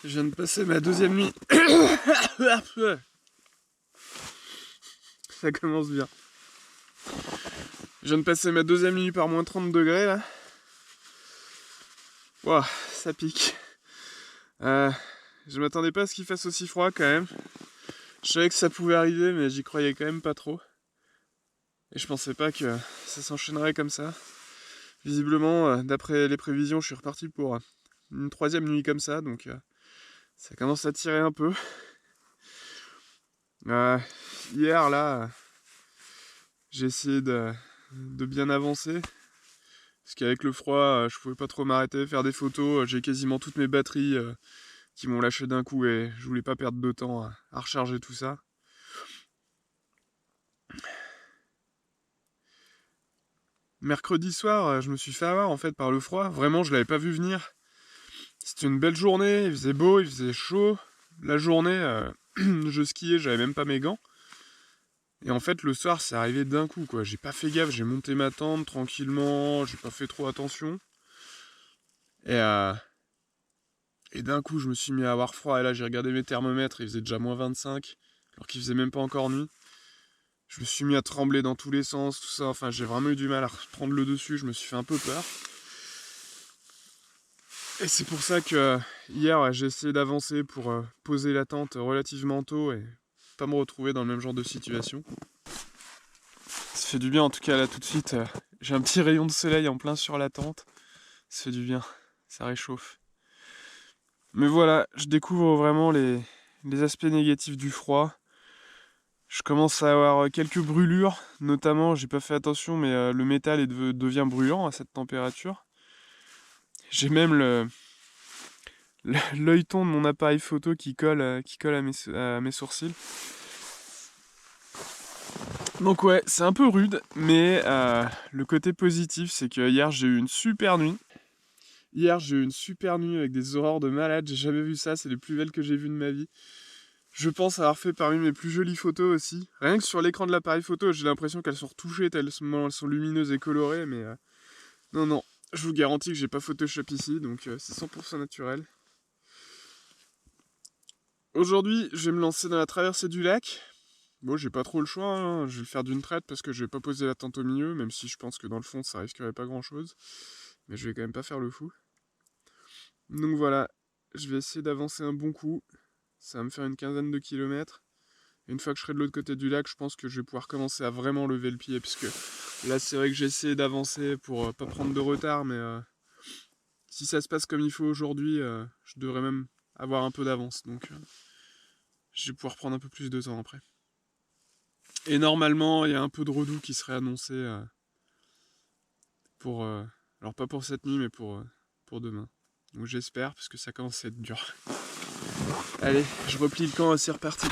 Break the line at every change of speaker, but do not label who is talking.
Je viens de passer ma deuxième nuit. Ça commence bien. Je viens de passer ma deuxième nuit par moins 30 degrés là. Wow, ça pique. Je m'attendais pas à ce qu'il fasse aussi froid quand même. Je savais que ça pouvait arriver, mais j'y croyais quand même pas trop. Et je pensais pas que ça s'enchaînerait comme ça. Visiblement, d'après les prévisions, je suis reparti pour une troisième nuit comme ça, donc ça commence à tirer un peu. Hier, là, j'ai essayé de bien avancer. Parce qu'avec le froid, je pouvais pas trop m'arrêter, faire des photos. J'ai quasiment toutes mes batteries qui m'ont lâché d'un coup et je voulais pas perdre de temps à recharger tout ça. Mercredi soir, je me suis fait avoir en fait par le froid. Vraiment, je l'avais pas vu venir. C'était une belle journée, il faisait beau, il faisait chaud. La journée, je skiais, j'avais même pas mes gants. Et en fait, le soir, c'est arrivé d'un coup, quoi. J'ai pas fait gaffe, j'ai monté ma tente tranquillement, j'ai pas fait trop attention. Et d'un coup, je me suis mis à avoir froid. Et là, j'ai regardé mes thermomètres, il faisait déjà moins 25, alors qu'il faisait même pas encore nuit. Je me suis mis à trembler dans tous les sens, tout ça. Enfin, j'ai vraiment eu du mal à reprendre le dessus, je me suis fait un peu peur. Et c'est pour ça que hier, j'ai essayé d'avancer pour poser la tente relativement tôt et pas me retrouver dans le même genre de situation. Ça fait du bien en tout cas là tout de suite. J'ai un petit rayon de soleil en plein sur la tente. Ça fait du bien, ça réchauffe. Mais voilà, je découvre vraiment les aspects négatifs du froid. Je commence à avoir quelques brûlures, notamment, j'ai pas fait attention, mais le métal devient brûlant à cette température. J'ai même l'œilleton de mon appareil photo qui colle à mes sourcils. Donc ouais, c'est un peu rude, mais le côté positif, c'est que hier j'ai eu une super nuit. Hier j'ai eu une super nuit avec des aurores de malade, j'ai jamais vu ça, c'est les plus belles que j'ai vues de ma vie. Je pense avoir fait parmi mes plus jolies photos aussi. Rien que sur l'écran de l'appareil photo, j'ai l'impression qu'elles sont retouchées tellement elles sont lumineuses et colorées, mais non, je vous garantis que j'ai pas Photoshop ici, donc c'est 100% naturel. Aujourd'hui, je vais me lancer dans la traversée du lac. Bon, j'ai pas trop le choix, hein. Je vais le faire d'une traite parce que je vais pas poser la tente au milieu, même si je pense que dans le fond ça risquerait pas grand chose. Mais je vais quand même pas faire le fou. Donc voilà, je vais essayer d'avancer un bon coup. Ça va me faire une quinzaine de kilomètres. Une fois que je serai de l'autre côté du lac, je pense que je vais pouvoir commencer à vraiment lever le pied, puisque là c'est vrai que j'ai essayé d'avancer pour pas prendre de retard, mais si ça se passe comme il faut aujourd'hui, je devrais même avoir un peu d'avance, donc je vais pouvoir prendre un peu plus de temps après. Et normalement, il y a un peu de redoux qui serait annoncé pour, alors pas pour cette nuit, mais pour demain. Donc j'espère, parce que ça commence à être dur. Allez, je replie le camp, c'est reparti.